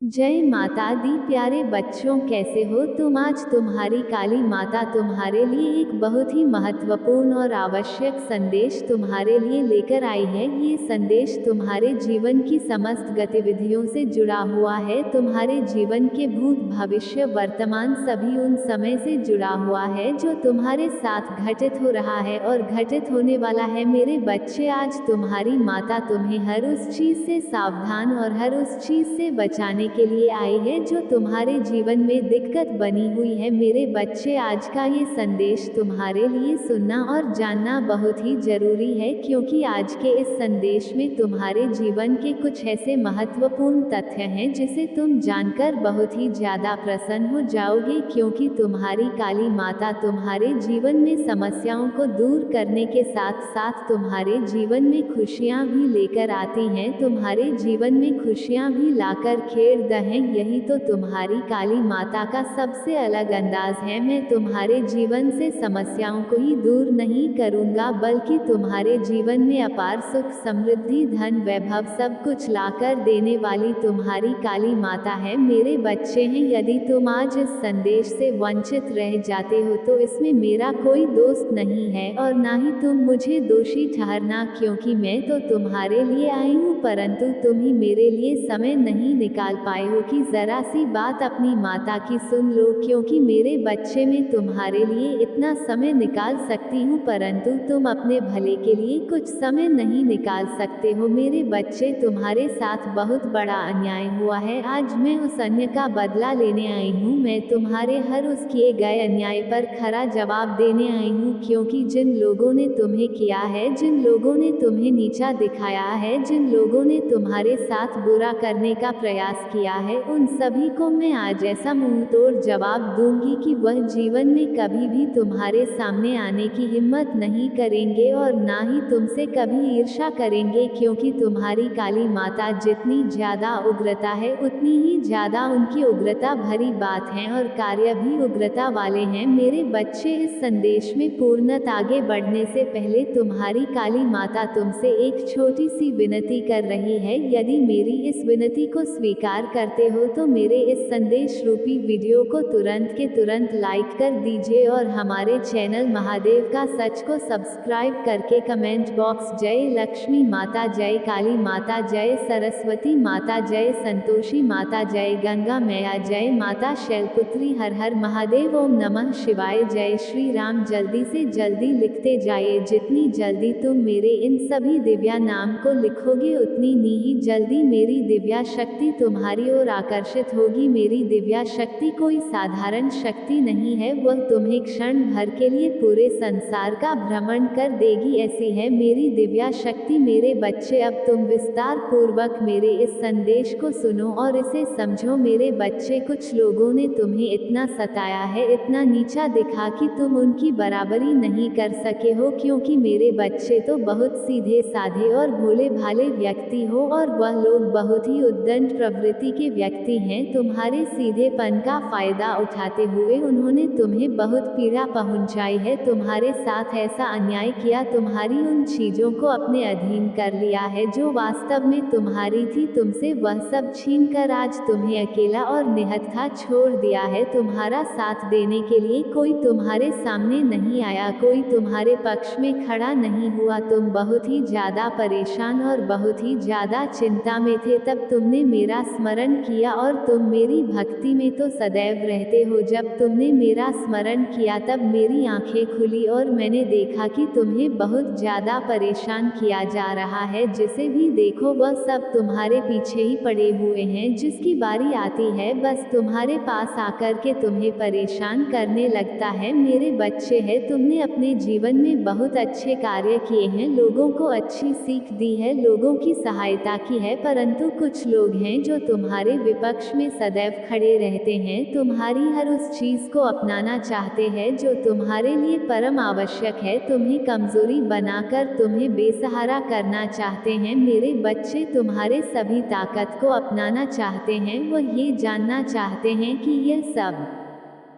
जय माता दी। प्यारे बच्चों, कैसे हो तुम? आज तुम्हारी काली माता तुम्हारे लिए एक बहुत ही महत्वपूर्ण और आवश्यक संदेश तुम्हारे लिए लेकर आई है। ये संदेश तुम्हारे जीवन की समस्त गतिविधियों से जुड़ा हुआ है। तुम्हारे जीवन के भूत, भविष्य, वर्तमान सभी उन समय से जुड़ा हुआ है जो तुम्हारे साथ घटित हो रहा है और घटित होने वाला है। मेरे बच्चे, आज तुम्हारी माता तुम्हें हर उस चीज से सावधान और हर उस चीज से बचाने के लिए आई है जो तुम्हारे जीवन में दिक्कत बनी हुई है। मेरे बच्चे, आज का ये संदेश तुम्हारे लिए सुनना और जानना बहुत ही जरूरी है, क्योंकि आज के इस संदेश में तुम्हारे जीवन के कुछ ऐसे महत्वपूर्ण तथ्य हैं जिसे तुम जानकर बहुत ही ज्यादा प्रसन्न हो जाओगे, क्योंकि तुम्हारी काली माता तुम्हारे जीवन में समस्याओं को दूर करने के साथ साथ तुम्हारे जीवन में खुशियां भी लेकर आती हैं। तुम्हारे जीवन में खुशियां भी लाकर खेड़ हैं। यही तो तुम्हारी काली माता का सबसे अलग अंदाज है। मैं तुम्हारे जीवन से समस्याओं को ही दूर नहीं करूंगा, बल्कि तुम्हारे जीवन में अपार सुख, समृद्धि, धन, वैभव सब कुछ लाकर देने वाली तुम्हारी काली माता है। मेरे बच्चे हैं, यदि तुम आज इस संदेश से वंचित रह जाते हो तो इसमें मेरा कोई दोस्त नहीं है और ना ही तुम मुझे दोषी ठहरना, क्योंकि मैं तो तुम्हारे लिए आई हूँ, परंतु तुम ही मेरे लिए समय नहीं निकाल पाए हो कि जरा सी बात अपनी माता की सुन लो। क्योंकि मेरे बच्चे, मैं तुम्हारे लिए इतना समय निकाल सकती हूँ, परंतु तुम अपने भले के लिए कुछ समय नहीं निकाल सकते हो। मेरे बच्चे, तुम्हारे साथ बहुत बड़ा अन्याय हुआ है। आज मैं उस अन्याय का बदला लेने आई हूँ। मैं तुम्हारे हर उस किए गए अन्याय पर खरा जवाब देने आई हूँ, क्योंकि जिन लोगों ने तुम्हें किया है, जिन लोगों ने तुम्हें नीचा दिखाया है, जिन लोगों ने तुम्हारे साथ बुरा करने का प्रयास किया है, उन सभी को मैं आज ऐसा मुंह तोड़ जवाब दूंगी कि वह जीवन में कभी भी तुम्हारे सामने आने की हिम्मत नहीं करेंगे और ना ही तुमसे कभी ईर्ष्या करेंगे, क्योंकि तुम्हारी काली माता जितनी ज्यादा उग्रता है उतनी ही ज्यादा उनकी उग्रता भरी बात है और कार्य भी उग्रता वाले हैं। मेरे बच्चे, इस संदेश में पूर्णत आगे बढ़ने से पहले तुम्हारी काली माता तुमसे एक छोटी सी विनती कर रही है। यदि मेरी इस विनती को स्वीकार करते हो तो मेरे इस संदेश रूपी वीडियो को तुरंत के तुरंत लाइक कर दीजिए और हमारे चैनल महादेव का सच को सब्सक्राइब करके कमेंट बॉक्स जय लक्ष्मी माता, जय काली माता, जय सरस्वती माता, जय संतोषी माता, जय गंगा मैया, जय माता शैलपुत्री, हर हर महादेव, ओम नमः शिवाय, जय श्री राम। जल्दी से जल्दी लिखते जाइए। जितनी जल्दी तुम मेरे इन सभी दिव्या नाम को लिखोगे उतनी ही जल्दी मेरी दिव्या शक्ति तुम्हारी ओर आकर्षित होगी। मेरी दिव्या शक्ति कोई साधारण शक्ति नहीं है, वह तुम्हें क्षण भर के लिए पूरे संसार का भ्रमण कर देगी, ऐसी है मेरी दिव्या शक्ति। मेरे बच्चे, अब तुम विस्तार पूर्वक मेरे इस संदेश को सुनो और इसे समझो। मेरे बच्चे, कुछ लोगों ने तुम्हें इतना सताया है, इतना नीचा दिखा कि तुम उनकी बराबरी नहीं कर सके हो, क्योंकि मेरे बच्चे तो बहुत सीधे साधे और भोले भाले व्यक्ति हो और वह लोग बहुत ही उद्दंड प्रवृत्ति के व्यक्ति हैं। तुम्हारे सीधेपन का फायदा उठाते हुए उन्होंने तुम्हें बहुत पीड़ा पहुंचाई है, तुम्हारे साथ ऐसा अन्याय किया, तुम्हारी उन चीजों को अपने अधीन कर लिया है जो वास्तव में तुम्हारी थी। तुमसे वह सब छीन कर आज तुम्हें अकेला और निहत्था छोड़ दिया है। तुम्हारा साथ देने के लिए कोई तुम्हारे सामने नहीं आया, कोई तुम्हारे पक्ष में खड़ा नहीं हुआ। तुम बहुत ही ज्यादा परेशान और बहुत ही ज्यादा चिंता में थे, तब तुमने मेरा स्मरण किया और तुम मेरी भक्ति में तो सदैव रहते हो। जब तुमने मेरा स्मरण किया तब मेरी आंखें खुली और मैंने देखा कि तुम्हें बहुत ज्यादा परेशान किया जा रहा है। जिसे भी देखो वह सब तुम्हारे पीछे ही पड़े हुए हैं। जिसकी बारी आती है बस तुम्हारे पास आकर के तुम्हें परेशान करने लगता है। मेरे बच्चे हैं, तुमने अपने जीवन में बहुत अच्छे कार्य किए हैं, लोगों को अच्छी सीख दी है, लोगों की सहायता की है, परंतु कुछ लोग हैं जो तुम्हारे विपक्ष में सदैव खड़े रहते हैं, तुम्हारी हर उस चीज को अपनाना चाहते हैं जो तुम्हारे लिए परम आवश्यक है, तुम्हें कमजोरी बनाकर तुम्हें बेसहारा करना चाहते हैं। मेरे बच्चे, तुम्हारे सभी ताकत को अपनाना चाहते हैं, वह ये जानना चाहते हैं कि यह सब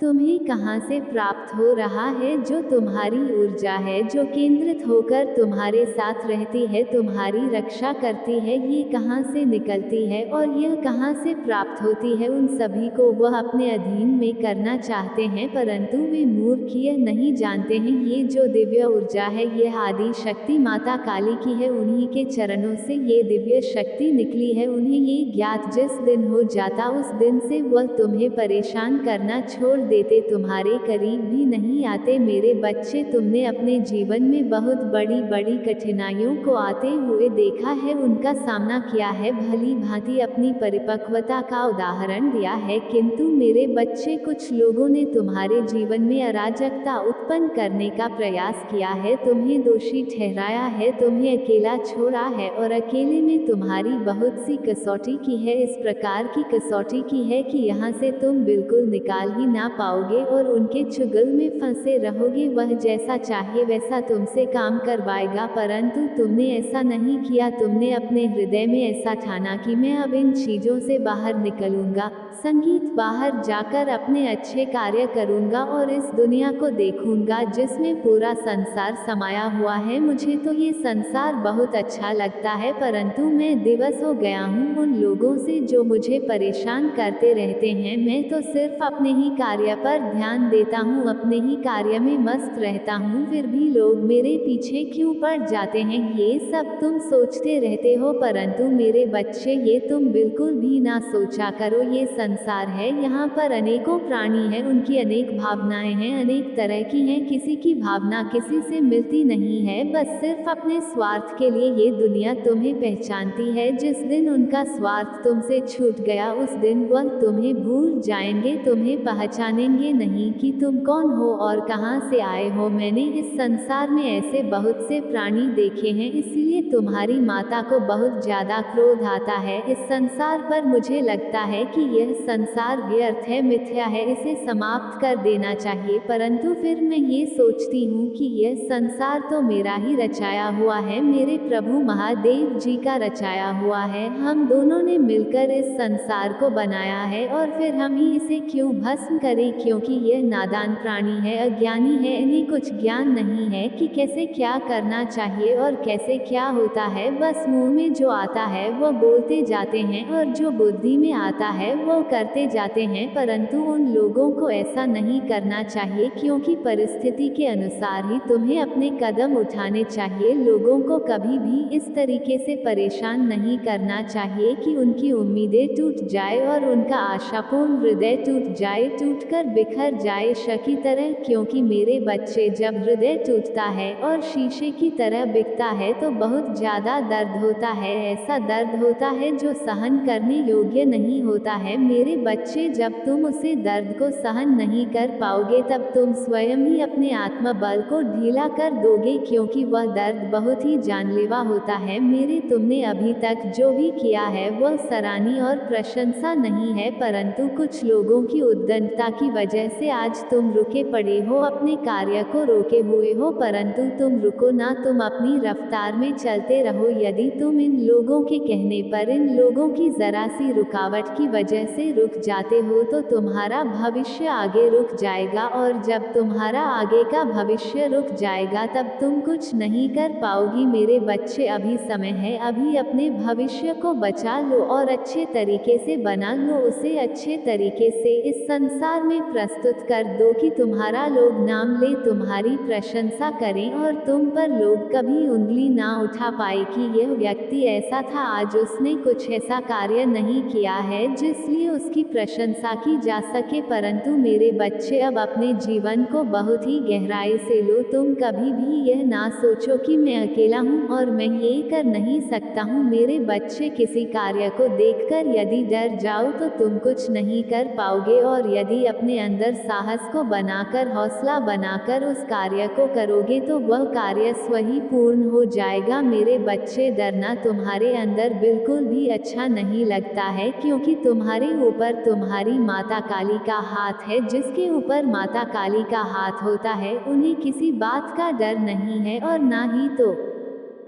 तुम्हें कहाँ से प्राप्त हो रहा है, जो तुम्हारी ऊर्जा है, जो केंद्रित होकर तुम्हारे साथ रहती है, तुम्हारी रक्षा करती है, ये कहाँ से निकलती है और यह कहाँ से प्राप्त होती है। उन सभी को वह अपने अधीन में करना चाहते हैं, परंतु वे मूर्ख यह नहीं जानते हैं। ये जो दिव्य ऊर्जा है, यह आदि शक्ति माता काली की है। उन्हीं के चरणों से ये दिव्य शक्ति निकली है। उन्हें ये ज्ञात जिस दिन हो जाता, उस दिन से वह तुम्हें परेशान करना छोड़ देते, तुम्हारे करीब भी नहीं आते। मेरे बच्चे, तुमने अपने जीवन में बहुत बड़ी बड़ी कठिनाइयों को आते हुए देखा है, उनका सामना किया है, भली भांति अपनी परिपक्वता का उदाहरण दिया है। किंतु मेरे बच्चे, कुछ लोगों ने तुम्हारे जीवन में अराजकता उत्पन्न करने का प्रयास किया है, तुम्हें दोषी ठहराया है, तुम्हें अकेला छोड़ा है और अकेले में तुम्हारी बहुत सी कसौटी की है। इस प्रकार की कसौटी की है कि यहाँ से तुम बिल्कुल निकाल ही ना पाओगे और उनके चुगल में फंसे रहोगे। वह जैसा चाहे वैसा तुमसे काम करवाएगा, परंतु तुमने ऐसा नहीं किया। तुमने अपने हृदय में ऐसा ठाना कि मैं अब इन चीजों से बाहर निकलूंगा, संगीत बाहर जाकर अपने अच्छे कार्य करूंगा और इस दुनिया को देखूंगा जिसमें पूरा संसार समाया हुआ है। मुझे तो ये संसार बहुत अच्छा लगता है, परंतु मैं दिवस हो गया हूँ उन लोगों से जो मुझे परेशान करते रहते हैं। मैं तो सिर्फ अपने ही कार्य पर ध्यान देता हूँ, अपने ही कार्य में मस्त रहता हूँ, फिर भी लोग मेरे पीछे क्यों पड़ जाते हैं, ये सब तुम सोचते रहते हो। परंतु मेरे बच्चे, ये तुम बिल्कुल भी ना सोचा करो। ये संसार है, यहाँ पर अनेकों प्राणी हैं, उनकी अनेक भावनाएं हैं, अनेक तरह की हैं। किसी की भावना किसी से मिलती नहीं है, बस सिर्फ अपने स्वार्थ के लिए ये दुनिया तुम्हें पहचानती है। जिस दिन उनका स्वार्थ तुमसे छूट गया, उस दिन वह तुम्हें भूल जाएंगे, तुम्हें पहचानेंगे नहीं कि तुम कौन हो और कहाँ से आए हो। मैंने इस संसार में ऐसे बहुत से प्राणी देखे हैं, इसीलिए तुम्हारी माता को बहुत ज्यादा क्रोध आता है। इस संसार पर मुझे लगता है कि यह संसार व्यर्थ है, मिथ्या है, इसे समाप्त कर देना चाहिए। परंतु फिर मैं ये सोचती हूँ कि यह संसार तो मेरा ही रचाया हुआ है, मेरे प्रभु महादेव जी का रचाया हुआ है। हम दोनों ने मिलकर इस संसार को बनाया है और फिर हम ही इसे क्यों भस्म करें, क्योंकि यह नादान प्राणी है, अज्ञानी है, इन्हें कुछ ज्ञान नहीं है कि कैसे क्या करना चाहिए और कैसे क्या होता है। बस मुंह में जो आता है वो बोलते जाते हैं और जो बुद्धि में आता है वो करते जाते हैं, परंतु उन लोगों को ऐसा नहीं करना चाहिए, क्योंकि परिस्थिति के अनुसार ही तुम्हें अपने कदम उठाने चाहिए। लोगों को कभी भी इस तरीके से परेशान नहीं करना चाहिए कि उनकी उम्मीदें टूट जाए और उनका आशापूर्ण हृदय टूट जाए, टूटकर बिखर जाए की तरह। क्योंकि मेरे बच्चे, जब हृदय टूटता है और शीशे की तरह बिकता है तो बहुत ज्यादा दर्द होता है, ऐसा दर्द होता है जो सहन करने योग्य नहीं होता है। मेरे बच्चे, जब तुम उसे दर्द को सहन नहीं कर पाओगे, तब तुम स्वयं ही अपने आत्मबल को ढीला कर दोगे, क्योंकि वह दर्द बहुत ही जानलेवा होता है। मेरे, तुमने अभी तक जो भी किया है वह सराहनीय और प्रशंसा नहीं है, परंतु कुछ लोगों की उद्दंडता की वजह से आज तुम रुके पड़े हो, अपने कार्य को रोके हुए हो। परंतु तुम रुको ना, तुम अपनी रफ्तार में चलते रहो। यदि तुम इन लोगों के कहने पर, इन लोगों की जरा सी रुकावट की वजह से रुक जाते हो, तो तुम्हारा भविष्य आगे रुक जाएगा, और जब तुम्हारा आगे का भविष्य रुक जाएगा तब तुम कुछ नहीं कर पाओगी। मेरे बच्चे, अभी समय है, अभी अपने भविष्य को बचा लो और अच्छे तरीके से बना लो, उसे अच्छे तरीके से इस संसार में प्रस्तुत कर दो कि तुम्हारा लोग नाम ले, तुम्हारी प्रशंसा करें और तुम पर लोग कभी उंगली ना उठा पाए कि यह व्यक्ति ऐसा था, आज उसने कुछ ऐसा कार्य नहीं किया है जिसलिए उसकी प्रशंसा की जा सके। परंतु मेरे बच्चे, अब अपने जीवन को बहुत ही गहराई से लो। तुम कभी भी यह ना सोचो कि मैं अकेला हूँ और मैं ये कर नहीं सकता हूँ। मेरे बच्चे, किसी कार्य को देखकर यदि डर जाओ तो तुम कुछ नहीं कर पाओगे, और यदि अपने अंदर साहस को बनाकर, हौसला बनाकर उस कार्य को करोगे तो वह कार्य स्वयं पूर्ण हो जाएगा। मेरे बच्चे, डरना तुम्हारे अंदर बिल्कुल भी अच्छा नहीं लगता है, क्योंकि तुम्हारे ऊपर तुम्हारी माता काली का हाथ है। जिसके ऊपर माता काली का हाथ होता है, उन्हें किसी बात का डर नहीं है और ना ही तो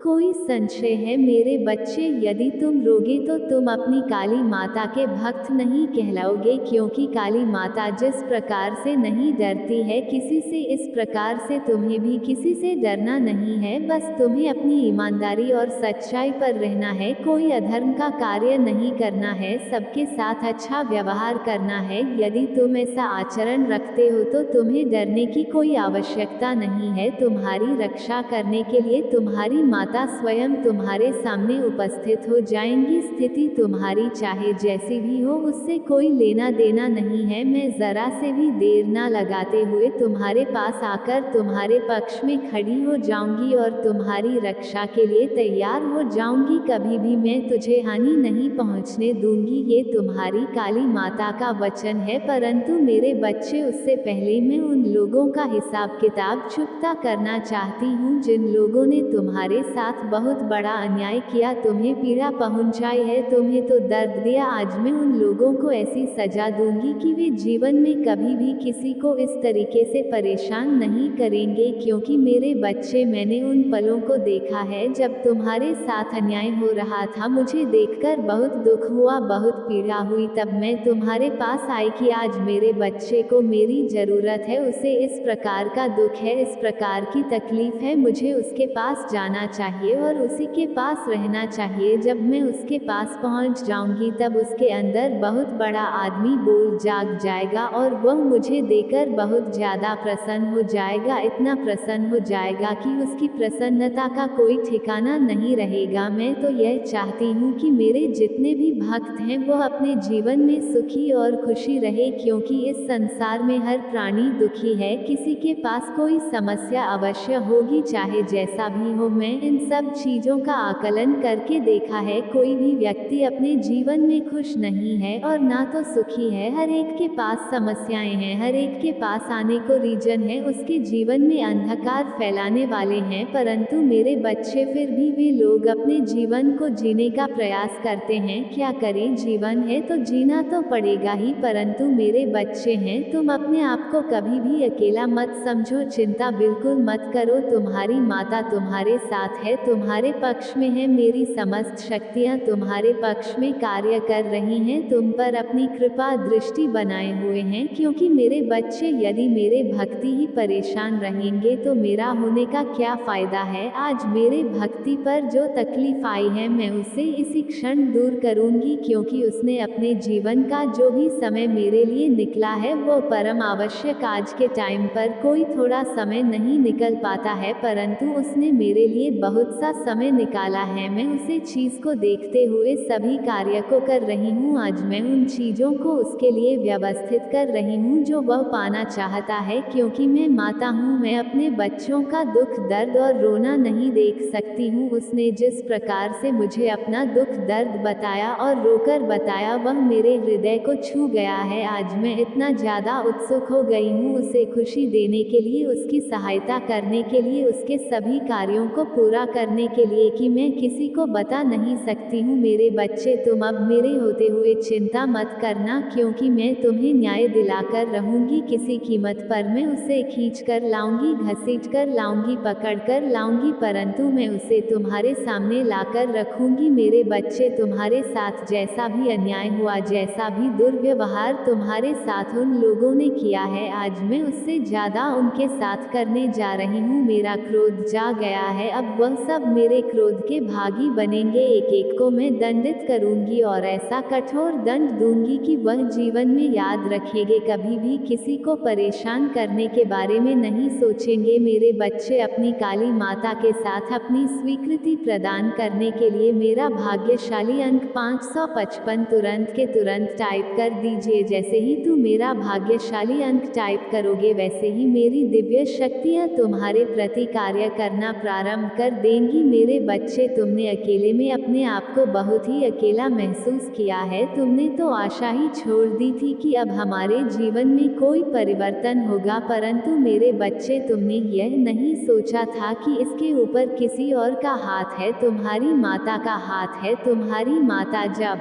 कोई संशय है मेरे बच्चे, यदि तुम रोगे तो तुम अपनी काली माता के भक्त नहीं कहलाओगे, क्योंकि काली माता जिस प्रकार से नहीं डरती है किसी से, इस प्रकार से तुम्हें भी किसी से डरना नहीं है। बस तुम्हें अपनी ईमानदारी और सच्चाई पर रहना है, कोई अधर्म का कार्य नहीं करना है, सबके साथ अच्छा व्यवहार करना है। यदि तुम ऐसा आचरण रखते हो तो तुम्हें डरने की कोई आवश्यकता नहीं है। तुम्हारी रक्षा करने के लिए तुम्हारी माता स्वयं तुम्हारे सामने उपस्थित हो जाएंगी। स्थिति तुम्हारी चाहे जैसी भी हो, उससे कोई लेना देना नहीं है। मैं जरा से भी देर ना लगाते हुए तुम्हारे पास आकर तुम्हारे पक्ष में खड़ी हो जाऊंगी और तुम्हारी रक्षा के लिए तैयार हो जाऊंगी। कभी भी मैं तुझे हानि नहीं पहुंचने दूंगी, ये तुम्हारी काली माता का वचन है। परंतु मेरे बच्चे, उससे पहले मैं उन लोगों का हिसाब किताब चुकता करना चाहती हूँ जिन लोगों ने तुम्हारे साथ बहुत बड़ा अन्याय किया, तुम्हें पीड़ा पहुंचाई है, तुम्हें तो दर्द दिया। आज मैं उन लोगों को ऐसी सजा दूंगी कि वे जीवन में कभी भी किसी को इस तरीके से परेशान नहीं करेंगे। क्योंकि मेरे बच्चे, मैंने उन पलों को देखा है जब तुम्हारे साथ अन्याय हो रहा था, मुझे देखकर बहुत दुख हुआ, बहुत पीड़ा हुई। तब मैं तुम्हारे पास आई कि आज मेरे बच्चे को मेरी ज़रूरत है, उसे इस प्रकार का दुख है, इस प्रकार की तकलीफ है, मुझे उसके पास जाना चाहिए और उसी के पास रहना चाहिए। जब मैं उसके पास पहुंच जाऊंगी तब उसके अंदर बहुत बड़ा आदमी बोल जाग जाएगा और वह मुझे देकर बहुत ज़्यादा प्रसन्न हो जाएगा, इतना प्रसन्न हो जाएगा कि उसकी प्रसन्नता का कोई ठिकाना नहीं रहेगा। मैं तो यह चाहती हूँ कि मेरे जितने भी भक्त हैं वह अपने जीवन में सुखी और खुशी रहे, क्योंकि इस संसार में हर प्राणी दुखी है, किसी के पास कोई समस्या अवश्य होगी, चाहे जैसा भी हो। मैं इन सब चीज़ों का आकलन करके देखा है, कोई भी व्यक्ति अपने जीवन में खुश नहीं है और ना तो सुखी है। हर एक के पास समस्याएं हैं, हर एक के पास आने को रीजन है, उसके जीवन में अंधकार फैलाने वाले हैं। परंतु मेरे बच्चे, फिर भी वे लोग अपने जीवन को जीने का प्रयास करते हैं। क्या करें, जीवन है तो जीना तो पड़ेगा ही। परंतु मेरे बच्चे हैं, तुम अपने आप को कभी भी अकेला मत समझो, चिंता बिल्कुल मत करो, तुम्हारी माता तुम्हारे साथ है, तुम्हारे पक्ष में है। मेरी समस्त शक्तियाँ तुम्हारे पक्ष में कार्य कर रही हैं, तुम पर अपनी कृपा दृष्टि बनाए हुए हैं। क्योंकि मेरे बच्चे, यदि मेरे भक्ति ही परेशान रहेंगे तो मेरा होने का क्या फ़ायदा है। आज मेरे भक्ति पर जो तकलीफ आई है मैं उसे इसी क्षण दूर करूंगी, क्योंकि उसने अपने जीवन का जो भी समय मेरे लिए निकला है वो परम आवश्यक। आज के टाइम पर कोई थोड़ा समय नहीं निकल पाता है, परंतु उसने मेरे लिए बहुत सा समय निकाला है। मैं उसे चीज़ को देखते हुए सभी कार्य को कर रही हूँ। आज मैं उन चीज़ों को उसके लिए व्यवस्थित कर रही हूँ जो वह पाना चाहता है, क्योंकि मैं माता हूँ। मैं अपने बच्चों का दुख दर्द और रोना नहीं देख सकती हूँ। उसने जिस प्रकार से मुझे अपना दुख दर्द बताया और रोकर बताया, वह मेरे हृदय को छू गया है। आज मैं इतना ज़्यादा उत्सुक हो गई हूँ उसे खुशी देने के लिए, उसकी सहायता करने के लिए, उसके सभी कार्यों को पूरा करने के लिए कि मैं किसी को बता नहीं सकती हूँ। मेरे बच्चे, तुम अब मेरे होते हुए चिंता मत करना, क्योंकि मैं तुम्हें न्याय दिलाकर रहूंगी। किसी कीमत पर मैं उसे खींच कर लाऊंगी, घसीट कर लाऊंगी, पकड़ कर लाऊंगी, परंतु मैं उसे तुम्हारे सामने लाकर रखूंगी। मेरे बच्चे, तुम्हारे साथ जैसा भी अन्याय हुआ, जैसा भी दुर्व्यवहार तुम्हारे साथ उन लोगों ने किया है, आज मैं उससे ज़्यादा उनके साथ करने जा रही हूँ। मेरा क्रोध जा गया है, अब वह सब मेरे क्रोध के भागी बनेंगे। एक एक को मैं दंडित करूंगी और ऐसा कठोर दंड दूंगी कि वह जीवन में याद रखेंगे, कभी भी किसी को परेशान करने के बारे में नहीं सोचेंगे। मेरे बच्चे, अपनी काली माता के साथ अपनी स्वीकृति प्रदान करने के लिए मेरा भाग्यशाली अंक 555 तुरंत के तुरंत टाइप कर दीजिए। जैसे ही तू मेरा भाग्यशाली अंक टाइप करोगे, वैसे ही मेरी दिव्य शक्तियाँ तुम्हारे प्रति कार्य करना प्रारंभ कर देंगी। मेरे बच्चे, तुमने अकेले में अपने आप को बहुत ही अकेला महसूस किया है। तुमने तो आशा ही छोड़ दी थी कि अब हमारे जीवन में कोई परिवर्तन होगा, परंतु मेरे बच्चे, तुमने यह नहीं सोचा था कि इसके ऊपर किसी और का हाथ है, तुम्हारी माता का हाथ है। तुम्हारी माता जब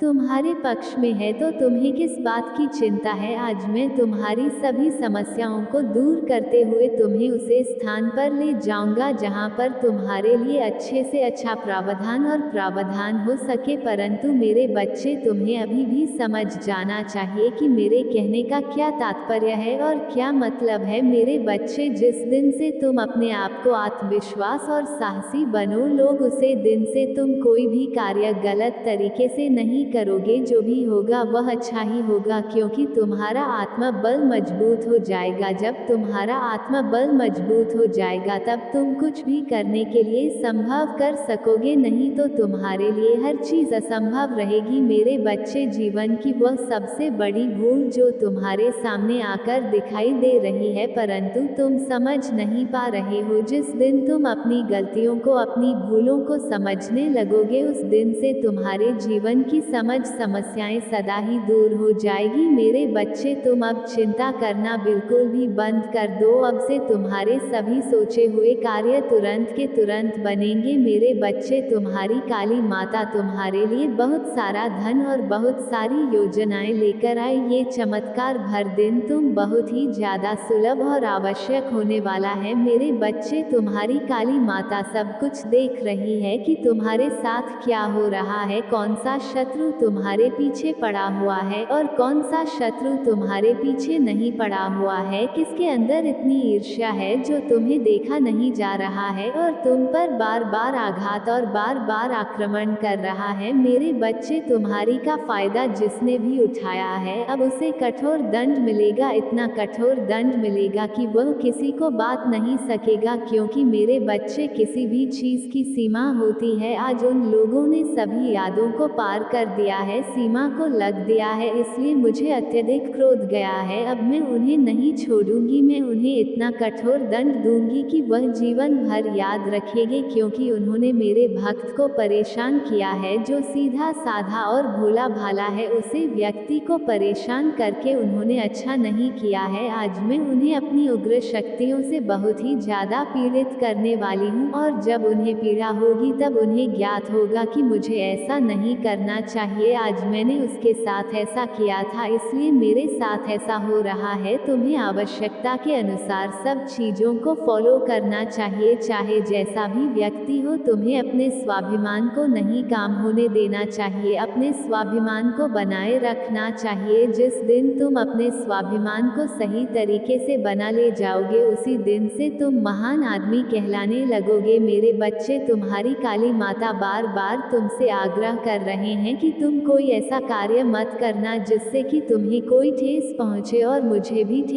तुम्हारे पक्ष में है तो तुम्हें किस बात की चिंता है। आज मैं तुम्हारी सभी समस्याओं को दूर करते हुए तुम्हें उसे स्थान पर ले जाऊंगा जहां पर तुम्हारे लिए अच्छे से अच्छा प्रावधान हो सके। परंतु मेरे बच्चे, तुम्हें अभी भी समझ जाना चाहिए कि मेरे कहने का क्या तात्पर्य है और क्या मतलब है। मेरे बच्चे, जिस दिन से तुम अपने आप को आत्मविश्वास और साहसी बनो लोग, उसे दिन से तुम कोई भी कार्य गलत तरीके से नहीं करोगे। जो भी होगा वह अच्छा ही होगा, क्योंकि तुम्हारा आत्मबल मजबूत हो जाएगा। जब तुम्हारा आत्मबल मजबूत हो जाएगा तब तुम कुछ भी करने के लिए संभव कर सकोगे, नहीं तो तुम्हारे लिए हर चीज असंभव रहेगी। मेरे बच्चे, जीवन की वह सबसे बड़ी भूल जो तुम्हारे सामने आकर दिखाई दे रही है परंतु तुम समझ नहीं पा रहे हो, जिस दिन तुम अपनी गलतियों को, अपनी भूलों को समझने लगोगे, उस दिन से तुम्हारे जीवन की समस्याएं सदा ही दूर हो जाएगी। मेरे बच्चे, तुम अब चिंता करना बिल्कुल भी बंद कर दो। अब से तुम्हारे सभी सोचे हुए कार्य तुरंत के तुरंत बनेंगे। मेरे बच्चे, तुम्हारी काली माता तुम्हारे लिए बहुत सारा धन और बहुत सारी योजनाएं लेकर आए। ये चमत्कार भर दिन तुम बहुत ही ज्यादा सुलभ और आवश्यक होने वाला है। मेरे बच्चे, तुम्हारी काली माता सब कुछ देख रही है कि तुम्हारे साथ क्या हो रहा है, कौन सा शत्रु तुम्हारे पीछे पड़ा हुआ है और कौन सा शत्रु तुम्हारे पीछे नहीं पड़ा हुआ है, किसके अंदर इतनी ईर्ष्या है जो तुम्हें देखा नहीं जा रहा है और तुम पर बार बार आघात और बार बार आक्रमण कर रहा है। मेरे बच्चे, तुम्हारी का फायदा जिसने भी उठाया है अब उसे कठोर दंड मिलेगा, इतना कठोर दंड मिलेगा कि वह किसी को बात नहीं सकेगा, क्योंकि मेरे बच्चे, किसी भी चीज की सीमा होती है। आज उन लोगों ने सभी यादों को पार कर दिया है, सीमा को लग दिया है, इसलिए मुझे अत्यधिक क्रोध गया है। अब मैं उन्हें नहीं छोड़ूंगी, मैं उन्हें इतना कठोर दंड दूंगी कि वह जीवन भर याद रखेंगे, क्योंकि उन्होंने मेरे भक्त को परेशान किया है। जो सीधा साधा और भोला भाला है, उसे व्यक्ति को परेशान करके उन्होंने अच्छा नहीं किया है। आज मैं उन्हें अपनी उग्र शक्तियों से बहुत ही ज्यादा पीड़ित करने वाली हूँ और जब उन्हें पीड़ा होगी तब उन्हें ज्ञात होगा कि मुझे ऐसा नहीं करना चाहिए। आज मैंने उसके साथ ऐसा किया था, इसलिए मेरे साथ ऐसा हो रहा है। तुम्हें आवश्यकता के अनुसार सब चीजों को फॉलो करना चाहिए, चाहे जैसा भी व्यक्ति हो। तुम्हें अपने स्वाभिमान को नहीं काम होने देना चाहिए, अपने स्वाभिमान को बनाए रखना चाहिए। जिस दिन तुम अपने स्वाभिमान को सही तरीके से बना ले जाओगे, उसी दिन से तुम महान आदमी कहलाने लगोगे। मेरे बच्चे, तुम्हारी काली माता बार बार तुमसे आग्रह कर रहे हैं कि तुम कोई ऐसा कार्य मत करना जिससे कि तुम्हें कोई ठेस पहुंचे और मुझे भी ठेस